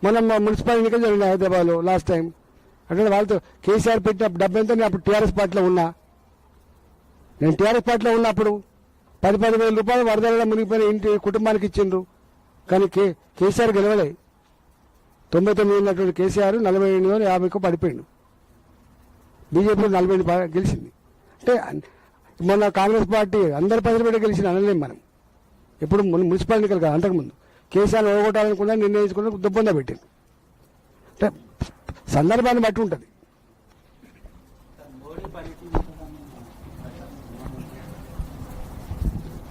మనం మున్సిపల్ ఎన్నికలు జరిగినాయి హైదరాబాద్లో లాస్ట్ టైం. అంటే వాళ్ళతో కేసీఆర్ పెట్టిన డబ్బు ఎంత, నేను అప్పుడు టీఆర్ఎస్ పార్టీలో ఉన్నా. నేను టీఆర్ఎస్ పార్టీలో ఉన్నప్పుడు 10,000 రూపాయలు వరదలలో మునిగిపోయిన ఇంటి కుటుంబానికి ఇచ్చిండ్రు. కానీ కేసీఆర్ గెలవలే. 99 ఉన్నటువంటి కేసీఆర్ 48,50 పడిపోయిండు. బీజేపీ 40 గెలిచింది. అంటే మొన్న కాంగ్రెస్ పార్టీ అందరి ప్రజలు పెట్టి గెలిచింది అనలేం మనం. ఎప్పుడు మున్సిపల్ ఎన్నికలు కాదు, అంతకుముందు కేసీఆర్ ఓగొట్టాలనుకున్నా నిర్ణయించుకున్నా దుబ్బందా పెట్టింది. అంటే సందర్భాన్ని బట్టి ఉంటుంది.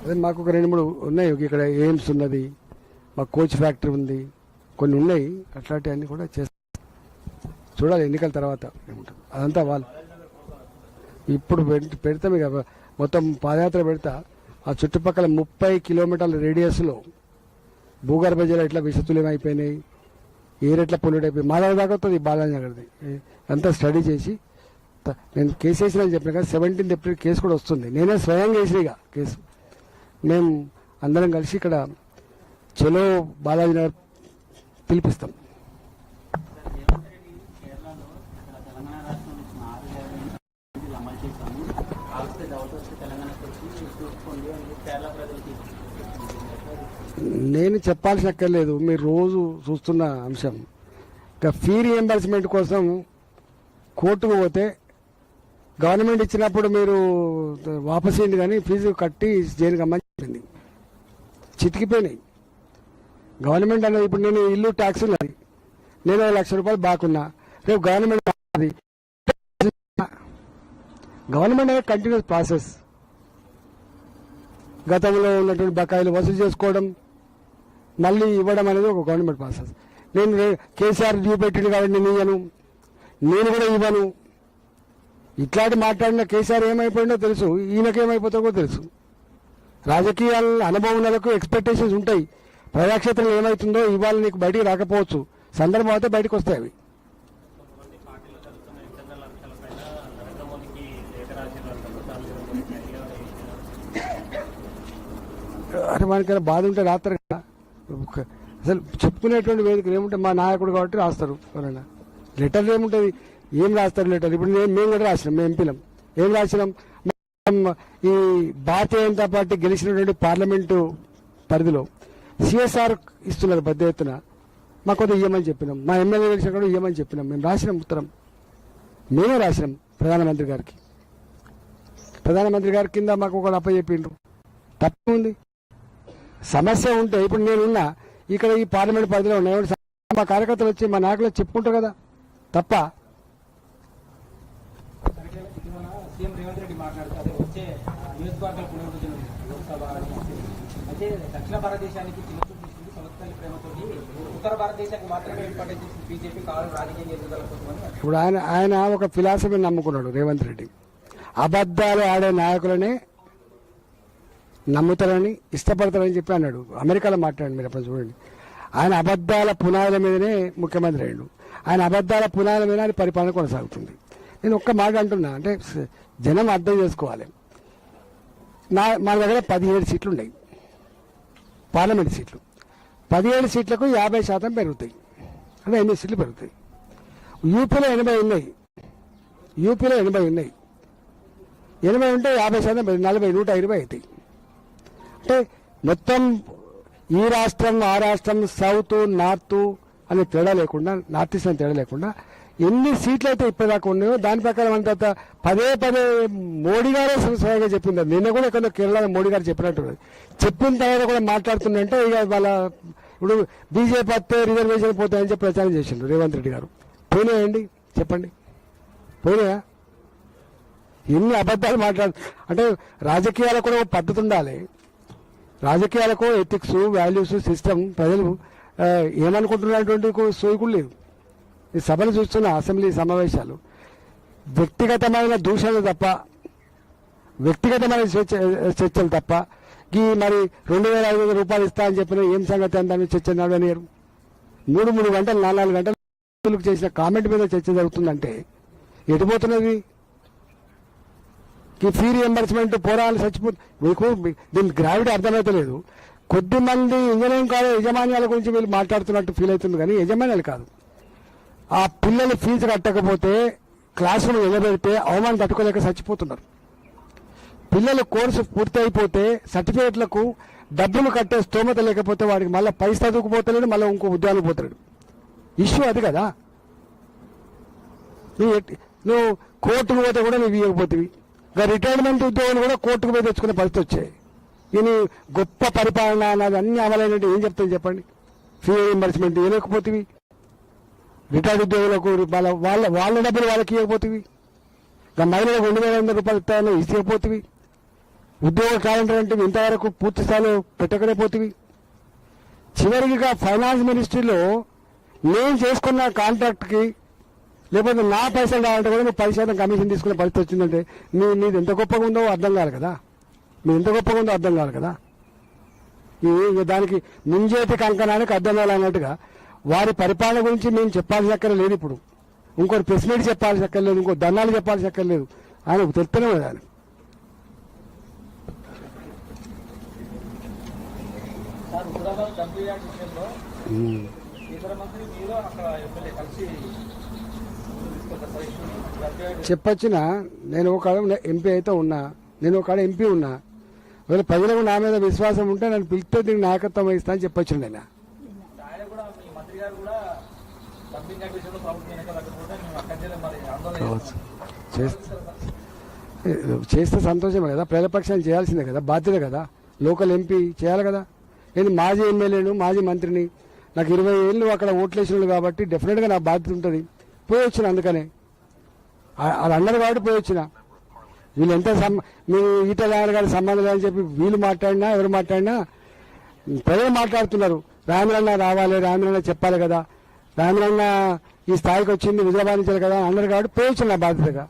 అదే మాకు ఒక 2-3 ఉన్నాయి. ఇక్కడ ఎయిమ్స్ ఉన్నది, మాకు కోచ్ ఫ్యాక్టరీ ఉంది, కొన్ని ఉన్నాయి. అట్లాంటివన్నీ కూడా చేస్తాం. చూడాలి ఎన్నికల తర్వాత ఏముంటుంది. అదంతా వాళ్ళు ఇప్పుడు పెడతాం. ఇక మొత్తం పాదయాత్ర పెడతా. ఆ చుట్టుపక్కల 30 కిలోమీటర్ల రేడియస్లో భూగర్భ జలం ఎట్లా విషతుల్యం అయిపోయినాయి, ఏరెట్లా పొల్యూట్ అయిపోయి మా దగ్గర దాకా వస్తుంది. బాలానగర్ది అంతా స్టడీ చేసి నేను కేసు వేసిన చెప్పిన కదా. 17 ఏప్రిల్ కేసు కూడా వస్తుంది. నేనే స్వయంగా వేసినగా కేసు. మేము అందరం కలిసి ఇక్కడ చలో బాలాజీనగర్ పిలిపిస్తాం. నేను చెప్పాల్సిన అక్కర్లేదు, మీరు రోజు చూస్తున్న అంశం. ఇక ఫీ రియంబర్స్మెంట్ కోసం కోర్టుకు పోతే గవర్నమెంట్ ఇచ్చినప్పుడు మీరు వాపస్ అయింది, కానీ ఫీజు కట్టి జైలుకి అమ్మని చెప్పింది. చితికిపోయినాయి. గవర్నమెంట్ అనేది ఇప్పుడు నేను ఇల్లు ట్యాక్స్ ఉన్నది, నేను 1,00,000 రూపాయలు బాకున్నా, రేపు గవర్నమెంట్ అనేది కంటిన్యూస్ ప్రాసెస్. గతంలో ఉన్నటువంటి బకాయిలు వసూలు చేసుకోవడం, మళ్ళీ ఇవ్వడం అనేది ఒక గవర్నమెంట్ ప్రాసెస్. నేను కేసీఆర్ డ్యూ పెట్టింది కాబట్టి నేను ఇవ్వను, నేను కూడా ఇవ్వను. ఇట్లాంటి మాట్లాడిన కేసీఆర్ ఏమైపోయిందో తెలుసు, ఈయనకేమైపోతుందో తెలుసు. రాజకీయాల అనుభవం ఉన్నలకు ఎక్స్పెక్టేషన్స్ ఉంటాయి. ప్రజాక్షేత్రంలో ఏమవుతుందో ఇవాళ నీకు బయటికి రాకపోవచ్చు, సందర్భం అయితే బయటకు వస్తాయి అవి. అరే మనకైనా బాధ ఉంటే రాస్తారు కదా. అసలు చెప్పుకునేటువంటి వేదికలు ఏముంటే మా నాయకుడు కాబట్టి రాస్తారు. ఎవరైనా లెటర్లు ఏముంటుంది, ఏం రాస్తారు లెటర్? ఇప్పుడు మేము కూడా రాసినాం, మేము ఎంపీలం ఏం రాసినాం, ఈ భారతీయ జనతా పార్టీ గెలిచినటువంటి పార్లమెంటు పరిధిలో సిఎస్ఆర్ ఇస్తున్నారు పెద్ద ఎత్తున, మాకు కొంత ఇవ్వమని చెప్పినాం. మా ఎమ్మెల్యే గెలిచిన కూడా ఇవ్వమని చెప్పినాం. మేము రాసినాం ఉత్తరం, మేమే రాసినాం ప్రధానమంత్రి గారికి. ప్రధానమంత్రి గారి కింద మాకు ఒక అప్పచెప్పిండ్రు. తప్పేముంది? సమస్య ఉంటే ఇప్పుడు నేనున్నా ఇక్కడ ఈ పార్లమెంట్ పరిధిలో ఉన్నాయి, మా కార్యకర్తలు వచ్చి మా నాయకులు చెప్పుకుంటారు కదా. తప్ప సీఎం రేవంత్ రెడ్డి మాట్లాడుతారు వచ్చే నియోజకవర్గాల పునర్విభజన లోక్సభ అయితే దక్షిణ భారతదేశానికి చిన్నచూపు తీసుకుంది సంవత్సరాల ప్రేమతోటి ఉత్తర భారతదేశానికి మాత్రమే ఇంపార్టెన్స్ ఇచ్చింది బీజేపీ కావాలి రాజకీయ ఎదుగుదల కోసం. ఇప్పుడు ఆయన ఒక ఫిలాసఫీని నమ్ముకున్నాడు రేవంత్ రెడ్డి. అబద్ధాలు ఆడే నాయకులనే నమ్ముతారని ఇష్టపడతారని చెప్పి అన్నాడు. అమెరికాలో మాట్లాడండి మీరు, అప్పుడు చూడండి. ఆయన అబద్ధాల పునాదుల మీదనే ముఖ్యమంత్రి అయ్యాడు. ఆయన అబద్ధాల పునాదుల మీద ఆయన పరిపాలన కొనసాగుతుంది. నేను ఒక్క మాట అంటున్నా, అంటే జనం అర్థం చేసుకోవాలి. మా దగ్గర 17 సీట్లు ఉన్నాయి, పార్లమెంట్ సీట్లు. 17 సీట్లకు 50% పెరుగుతాయి, అంటే 8 సీట్లు పెరుగుతాయి. యూపీలో 80 ఉన్నాయి, 80 ఉన్నాయి. 80 ఉంటే 50% 40, 120 అవుతాయి. అంటే మొత్తం ఈ రాష్ట్రం ఆ రాష్ట్రం, సౌత్ నార్త్ అనే తేడా లేకుండా, నార్త్ ఈస్ట్ అనే తేడా లేకుండా ఎన్ని సీట్లు అయితే ఇప్పటిదాకా ఉన్నాయో దాని ప్రకారం అంత పదే మోడీ గారే స్వయంగా చెప్పింది. నిన్న కూడా ఎక్కడో కేరళ మోడీ గారు చెప్పినట్టు చెప్పిన తర్వాత కూడా మాట్లాడుతుందంటే ఇక వాళ్ళ ఇప్పుడు బీజేపీ వస్తే రిజర్వేషన్ పోతాయని చెప్పి ప్రచారం చేసిండ్రు రేవంత్ రెడ్డి గారు. పోయినాయండి చెప్పండి, పోయినాయా? ఎన్ని అబద్ధాలు అంటే రాజకీయాలకు కూడా పద్ధతి ఉండాలి. రాజకీయాలకు ఎథిక్స్, వాల్యూస్, సిస్టమ్, ప్రజలు ఏమనుకుంటున్నటువంటి సోయకులు లేదు. ఈ సభలు చూస్తున్న అసెంబ్లీ సమావేశాలు వ్యక్తిగతమైన దూషణలు తప్ప, వ్యక్తిగతమైన చర్చలు తప్ప, ఈ మరి 2,500 రూపాయలు ఇస్తా అని చెప్పిన ఏం సంగతి అని దాన్ని చర్చ నడవనియరు. 3 గంటలు 4 గంటలు చేసిన కామెంట్ మీద చర్చ జరుగుతుందంటే ఎటుపోతున్నది? ఈ ఫీ రియంబర్స్మెంట్ పోరాలు చచ్చిపోతుంది. మీకు దీని గ్రావిటీ అర్థమైతే లేదు. కొద్దిమంది ఇంజనీరింగ్ కాలేజ్ యజమాన్యాల గురించి వీళ్ళు మాట్లాడుతున్నట్టు ఫీల్ అవుతుంది కానీ యజమాన్యాలు కాదు. ఆ పిల్లలు ఫీజు కట్టకపోతే క్లాస్ రూమ్ నిలబెడితే అవమానం తట్టుకోలేక చచ్చిపోతున్నారు. పిల్లలు కోర్సు పూర్తి అయిపోతే సర్టిఫికేట్లకు డబ్బులు కట్టే స్తోమత లేకపోతే వాడికి మళ్ళీ పై చదువుకుపోతలేడు, మళ్ళీ ఇంకో ఉద్యోగాలు పోతాడు. ఇష్యూ అది కదా. నువ్వు కోర్టుకు పోతే కూడా నువ్వు ఇవ్వకపోతేవి. ఇంకా రిటైర్మెంట్ ఉద్యోగులు కూడా కోర్టుకు పోయి తెచ్చుకునే పరిస్థితి వచ్చాయి. ఇది గొప్ప పరిపాలన అన్నది అన్ని అమలైనట్టు ఏం చెప్తాను చెప్పండి. ఫీ రీయింబర్స్మెంట్ ఇవ్వకపోతేవి, రిటైర్డ్ ఉద్యోగులకు వాళ్ళ డబ్బులు వాళ్ళకి ఇవ్వకపోతేవి, ఇంకా మహిళలకు 2,500 రూపాయలు ఇస్తాయని ఇవ్వకపోతేవి, ఉద్యోగ క్యాలెండర్ అంటే ఇంతవరకు పూర్తి స్థాయిలో పెట్టకలేకపోతేవి. చివరికి ఫైనాన్స్ మినిస్ట్రీలో నేను చేసుకున్న కాంట్రాక్ట్కి లేకపోతే నా పైసలు కావాలంటే కూడా నువ్వు 10% కమిషన్ తీసుకునే పరిస్థితి వచ్చిందంటే నీది ఎంత గొప్పగా ఉందో అర్థం కాదు కదా. మీరు ఎంత గొప్పగా ఉందో అర్థం కాదు కదా. దానికి ముంజేతి కంకణానికి అర్థం కాలన్నట్టుగా వారి పరిపాలన గురించి మేము చెప్పాల్సిన అక్కర లేదు. ఇప్పుడు ఇంకోటి ప్రెస్ మీట్ చెప్పాల్సిన అక్కర్లేదు, ఇంకో దండాలు చెప్పాల్సిన అక్కర్లేదు. ఆయన తెలుస్తూనే ఉంది ఆయన. చెప్పొచ్చిన నేను ఒక ఎంపీ అయితే ఉన్నా, నేను ఒక ఎంపీ ఉన్నా. ఒకవేళ ప్రజలకు నా మీద విశ్వాసం ఉంటే నన్ను పిలిస్తే దీనికి నాయకత్వం వహిస్తా అని చెప్పొచ్చిండు ఆయన. చేస్తే సంతోషమే కదా. ప్రజల పక్షాన్ని చేయాల్సిందే కదా, బాధ్యత కదా. లోకల్ ఎంపీ చేయాలి కదా. నేను మాజీ ఎమ్మెల్యేను, మాజీ మంత్రిని, నాకు 20 ఏళ్ళు అక్కడ ఓట్లేసినాడు కాబట్టి డెఫినెట్గా నా బాధ్యత ఉంటుంది. పోయి వచ్చిన అందుకనే వాళ్ళు అన్నారు కాబట్టి పోయి వచ్చిన. వీళ్ళు ఎంత మీరు ఈటల గారి సంబంధం లేదని చెప్పి వీళ్ళు మాట్లాడినా ఎవరు మాట్లాడినా ప్రజలు మాట్లాడుతున్నారు. రామిరన్న రావాలి, రామిరన్న చెప్పాలి కదా, రామిరన్న ఈ స్థాయికి వచ్చింది విజయవాడించాలి కదా అన్నారు కాబట్టి పోయి వచ్చిన నా బాధ్యతగా.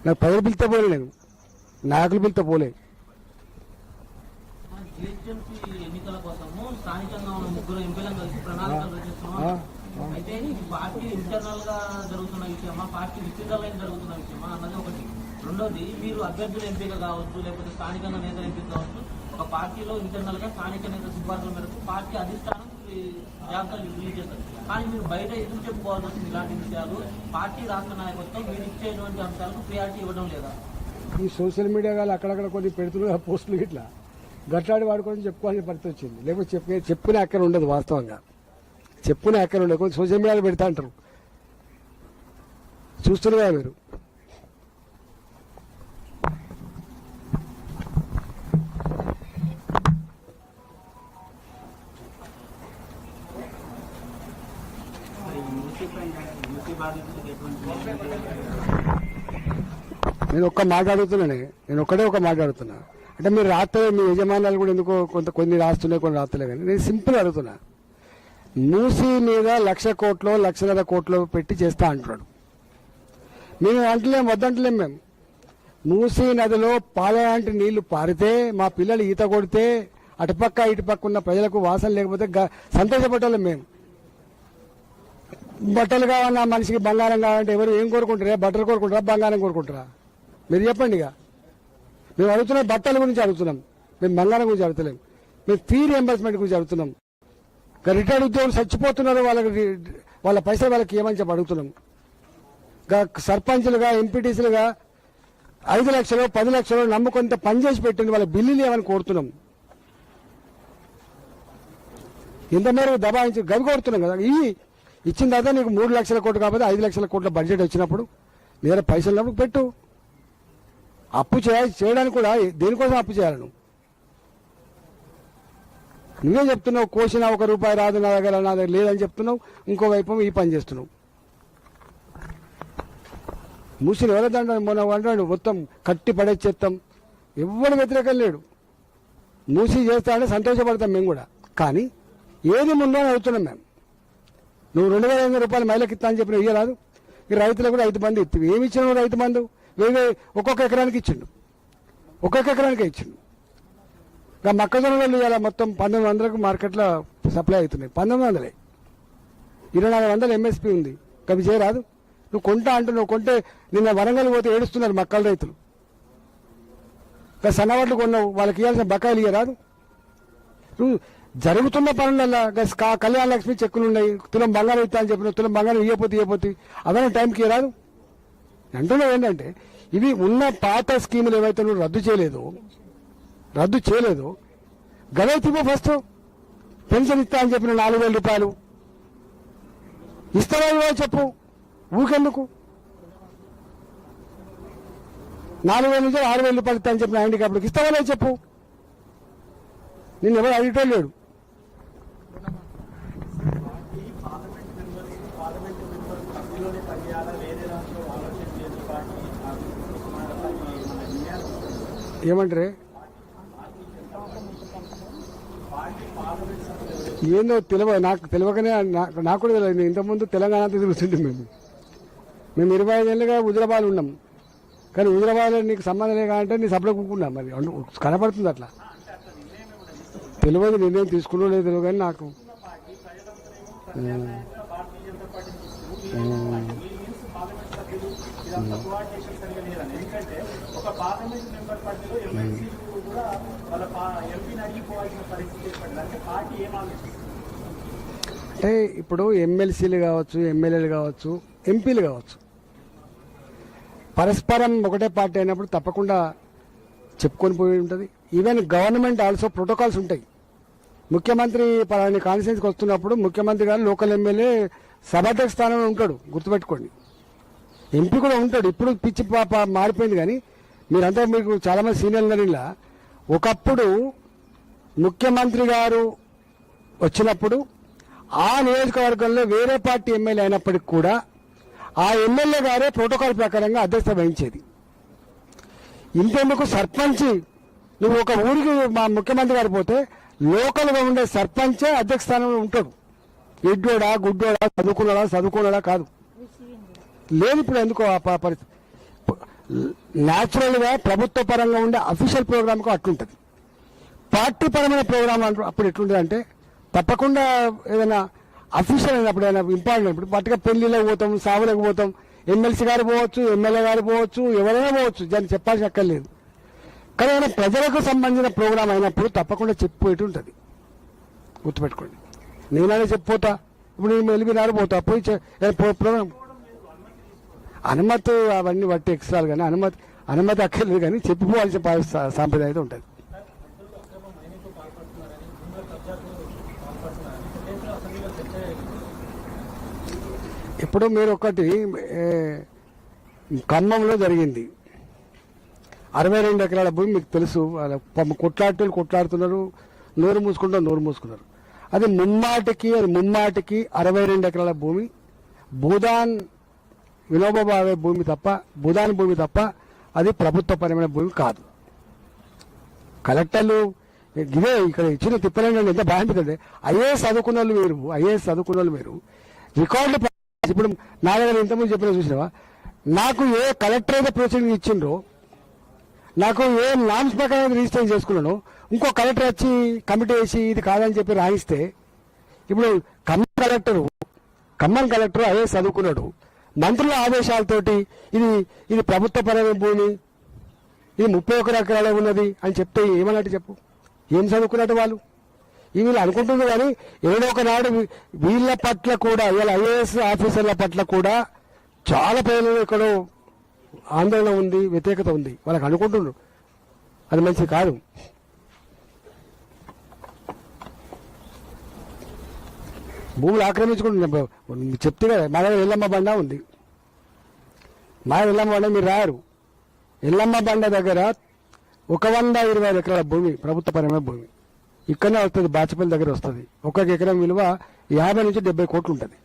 నాకు ప్రజలు పిలితే పోలే, నేను నాయకులు పిలితే పోలే. ఎన్నికల కోసము స్థానికంగా ఉన్న 3 ఎంపీలను కలిసి ప్రణాళికలు రచిస్తున్నాం. అయితే పార్టీ ఇంటర్నల్ గా జరుగుతున్న విషయమా, పార్టీ విస్తృతంగా జరుగుతున్న విషయమా అన్నది ఒకటి. రెండోది, మీరు అభ్యర్థుల ఎంపిక కావచ్చు, లేకపోతే స్థానికంగా నేతల ఎంపిక కావచ్చు, ఒక పార్టీలో ఇంటర్నల్ గా స్థానిక నేత సిఫార్సుల మేరకు పార్టీ అధిష్టానం జాబితాలు రిలీజ్ చేస్తారు. కానీ మీరు బయట ఎదురు చెప్పుకోవాల్సి వస్తుంది. ఇలాంటి విషయాలు పార్టీ రాష్ట్ర నాయకత్వం మీరు ఇచ్చేటువంటి అంశాలకు ప్రియారిటీ ఇవ్వడం లేదా? ఈ సోషల్ మీడియా వాళ్ళు అక్కడక్కడ కొన్ని పెడుతున్నారు పోస్టులు, ఇట్లా గట్లాడి వాడుకొని చెప్పుకోవాల్సిన పరిస్థితి వచ్చింది. లేకపోతే చెప్పుకునే అక్కడ ఉండదు. వాస్తవంగా చెప్పుకునే అక్కడ ఉండదు. కొంచెం సోషల్ మీడియాలో పెడతా అంటారు, చూస్తున్నారా మీరు. నేను ఒక్క మాట్లాడుతున్నానే, నేను ఒక్కడే ఒక మాట్లాడుతున్నా. అంటే మీరు రాస్తలే, మీ యజమానాలు కూడా ఎందుకో కొన్ని రాస్తున్నాయి, కొన్ని రాస్తలే. కానీ నేను సింపుల్ అడుగుతున్నా. మూసీ మీద 1,00,000 కోట్లు 1,50,000 కోట్లు పెట్టి చేస్తా అంటున్నాడు. మేము అంటలేం, వద్దంటలేం. మేము మూసీ నదిలో పాలలాంటి నీళ్లు పారితే, మా పిల్లలు ఈత కొడితే అటుపక్క ఇటుపక్క ఉన్న ప్రజలకు వాసన లేకపోతే సంతోషపడ్డాం. మేము బట్టలు కావాలన్నా, మనిషికి బంగారం కావాలంటే ఎవరు ఏం కోరుకుంటారా? బట్టలు కోరుకుంటారా, బంగారం కోరుకుంటారా? మీరు చెప్పండి. ఇక మేము అడుగుతున్నాం బట్టల గురించి అడుగుతున్నాం, మేము బంగారం గురించి అడుగుతలేం. మేము ఫీ రియంబర్స్మెంట్ గురించి అడుగుతున్నాం. రిటైర్డ్ ఉద్యోగులు చచ్చిపోతున్నారు, వాళ్ళ పైసలు వాళ్ళకి ఏమని చెప్పి అడుగుతున్నాం. సర్పంచ్లుగా ఎంపీటీసీలుగా 5 లక్షలు 10 లక్షలు నమ్ముకొంత పనిచేసి పెట్టింది, వాళ్ళ బిల్లులు ఏమని కోరుతున్నాం. ఇంత మేరకు దబాయించి గవి కోరుతున్నాం కదా. ఇచ్చిన తర్వాత నీకు 3 లక్షల కోట్లు కాకపోతే 5 లక్షల కోట్ల బడ్జెట్ వచ్చినప్పుడు నీ దగ్గర పైసలు ఉన్నప్పుడు పెట్టు. అప్పు చేయడానికి కూడా దేనికోసం అప్పు చేయాలి? నువ్వే చెప్తున్నావు, కోసిన 1 రూపాయి రాదు నా దగ్గర లేదని చెప్తున్నావు. ఇంకోవైపు ఈ పని చేస్తున్నావు. మూసిని ఎవరిదండ మొన్న అంటాడు, మొత్తం కట్టి పడేచ్చేస్తాం. ఎవరు వ్యతిరేకం లేడు. మూసి చేస్తాడని సంతోషపడతాం మేము కూడా. కానీ ఏది ముందో అని అడుగుతున్నాం మేము. నువ్వు 2,500 రూపాయలు మహిళకి ఇస్తా అని చెప్పిన ఇయ్యరాదు. ఈ రైతులకు కూడా 5 మంది ఇస్తుంది. ఏమి ఇచ్చినావు రైతు మందు? ఒక్కొక్క ఎకరానికి ఇచ్చిండు, ఒక్కొక్క ఎకరానికే ఇచ్చిండు. ఇంకా మొక్కజొన్నలు ఇలా మొత్తం 1,900కు మార్కెట్లో సప్లై అవుతున్నాయి. 1,900, 2,400 ఎంఎస్పీ ఉంది. అవి చేయరాదు? నువ్వు కొంటా అంటున్నావు. కొంటే నిన్న వరంగల్ పోతే ఏడుస్తున్నారు మక్కల రైతులు. ఇంకా సన్నవాట్లు కొన్నావు, వాళ్ళకి ఇవ్వాల్సిన బకాయిలు ఇయ్యరాదు. నువ్వు జరుగుతున్న పనులలో కళ్యాణ లక్ష్మి చెక్కులు ఉన్నాయి, తులం బంగారం ఇస్తా అని చెప్పిన తులం బంగారం ఇవ్వపోతే అవన్నీ టైంకి ఇవ్వరాదు. అంటున్నావు ఏంటంటే ఇవి ఉన్న పాత స్కీములు ఏవైతే నువ్వు రద్దు చేయలేదు గదే తిప్పు. ఫస్ట్ పెన్షన్ ఇస్తా అని చెప్పిన 4,000 రూపాయలు ఇస్తావా ఇవ్వ చెప్పు, ఊకెందుకు? 4,000 నుంచి 6,000 రూపాయలు ఇస్తా అని చెప్పిన హ్యాండిక్యాప్లకు ఇస్తావా చెప్పు. నిన్ను ఎవరు అడిగటం లేడు. ఏమంటారే ఏందో నాకు తెలియకనే నాకు కూడా తెలియదు. ఇంతకుముందు తెలంగాణ తిరుగుతుంటే మేము 25 ఏళ్ళుగా హుజరాబాద్ ఉన్నాం. కానీ హుజరాబాద్లో నీకు సంబంధం లేకంటే నీ సభలో కూకున్నాం. మరి కనపడుతుంది అట్లా. తెలియదు, నిర్ణయం తీసుకున్నా లేదు తెలియదు. కానీ నాకు అంటే ఇప్పుడు ఎమ్మెల్సీలు కావచ్చు, ఎమ్మెల్యేలు కావచ్చు, ఎంపీలు కావచ్చు, పరస్పరం ఒకటే పార్టీ అయినప్పుడు తప్పకుండా చెప్పుకొని పోయి ఉంటుంది. ఈవెన్ గవర్నమెంట్ ఆల్సో ప్రోటోకాల్స్ ఉంటాయి. ముఖ్యమంత్రి పలాని కాన్స్టిట్యున్సీకి వస్తున్నప్పుడు ముఖ్యమంత్రి గారు లోకల్ ఎమ్మెల్యే సభాధ్యక్ష స్థానంలో ఉంటాడు, గుర్తుపెట్టుకోండి. ఎంపీ కూడా ఉంటాడు. ఇప్పుడు పిచ్చి మారిపోయింది. కానీ మీరంతా మీకు చాలా మంది సీనియర్లు ఉన్నారు. ఇలా ఒకప్పుడు ముఖ్యమంత్రి గారు వచ్చినప్పుడు ఆ నియోజకవర్గంలో వేరే పార్టీ ఎమ్మెల్యే అయినప్పటికి కూడా ఆ ఎమ్మెల్యే గారే ప్రోటోకాల్ ప్రకారంగా అధ్యక్షత వహించేది. ఇంతెందుకు సర్పంచ్, నువ్వు ఒక ఊరికి మా ముఖ్యమంత్రి గారు పోతే లోకల్గా ఉండే సర్పంచే అధ్యక్ష స్థానంలో ఉంటాడు. ఎడ్డోడా గుడ్డోడా చదువుకున్నాడా కాదు. లేదు ఇప్పుడు ఎందుకో ఆ పరిస్థితి. న్యాచురల్ గా ప్రభుత్వ పరంగా ఉండే అఫీషియల్ ప్రోగ్రామ్ కు అట్లుంటది. పార్టీ పరమైన ప్రోగ్రామ్ అప్పుడు ఎట్లుంటది అంటే తప్పకుండా ఏదైనా అఫీషియల్ అయినప్పుడు ఏదైనా ఇంపార్టెంట్ అయినప్పుడు పట్టుగా పెళ్లిలోకి పోతాం, సావులకు పోతాం. ఎమ్మెల్సీ గారు పోవచ్చు, ఎమ్మెల్యే గారు పోవచ్చు, ఎవరైనా పోవచ్చు, దాన్ని చెప్పాల్సి అక్కర్లేదు. కానీ ఏదైనా ప్రజలకు సంబంధించిన ప్రోగ్రామ్ అయినప్పుడు తప్పకుండా చెప్పేటి ఉంటుంది. గుర్తుపెట్టుకోండి. నేననే చెప్పిపోతా. ఇప్పుడు నేను వెళ్ళిపోయినారు పోతా పోయి ప్రోగ్రామ్ అనుమతి అవన్నీ బట్టి ఎక్స్ట్రాలు. కానీ అనుమతి అక్కర్లేదు. కానీ చెప్పిపోవాల్సిన సాంప్రదాయం అయితే ఉంటుంది. ఇప్పుడు మీరు ఒకటి ఖమ్మంలో జరిగింది. 62 ఎకరాల భూమి మీకు తెలుసు. కొట్లాడుతున్నారు, నోరు మూసుకున్నారు. అది ముమ్మాటికి 62 ఎకరాల భూమి భూదాన్ వినోబాబావే భూమి తప్ప, భూదాన్ భూమి తప్ప అది ప్రభుత్వపరమైన భూమి కాదు. కలెక్టర్లు ఇదే ఇక్కడ ఇచ్చిన తిప్పలేండి. ఎంత బాగుంటుందండి. ఐఏఎస్ చదువుకున్న వాళ్ళు మీరు రికార్డులు. ఇప్పుడు నా దగ్గర ఇంతకుముందు చెప్పిన చూసినావా, నాకు ఏ కలెక్టర్ అయితే ప్రొసీడింగ్ ఇచ్చిండ్రో, నాకు ఏ నామ్స్ ప్రకారం రిజిస్టర్ చేసుకున్నాను, ఇంకో కలెక్టర్ వచ్చి కమిటీ వేసి ఇది కాదని చెప్పి రాయిస్తే, ఇప్పుడు ఖమ్మం కలెక్టర్ ఐఏఎస్ చదువుకున్నాడు, మంత్రుల ఆదేశాలతోటి ఇది ప్రభుత్వపరమైన భూమి, ఇది 31 ఎకరాలే ఉన్నది అని చెప్తే ఏమన్నట్టు చెప్పు? ఏం చదువుకున్నట్టు వాళ్ళు? వీళ్ళు అనుకుంటున్నారు. కానీ ఏదో ఒకనాడు వీళ్ళ పట్ల కూడా, వీళ్ళ ఐఏఎస్ ఆఫీసర్ల పట్ల కూడా చాలా ప్రజలు ఎక్కడో ఆందోళన ఉంది, వ్యతిరేకత ఉంది. వాళ్ళకి అనుకుంటున్నారు అది మంచిది కాదు. భూములు ఆక్రమించుకుంటున్నా చెప్తే కదా. మా దగ్గర ఎల్లమ్మ బండ ఉంది. మా ఎల్లమ్మ బండ మీరు రారు. ఎల్లమ్మ బండ దగ్గర 125 ఎకరాల భూమి ప్రభుత్వపరమైన భూమి ఇక్కడనే వస్తుంది. బాచపల్లి దగ్గర వస్తుంది. 1 ఎకరం విలువ 50 నుంచి 70 కోట్లు ఉంటుంది.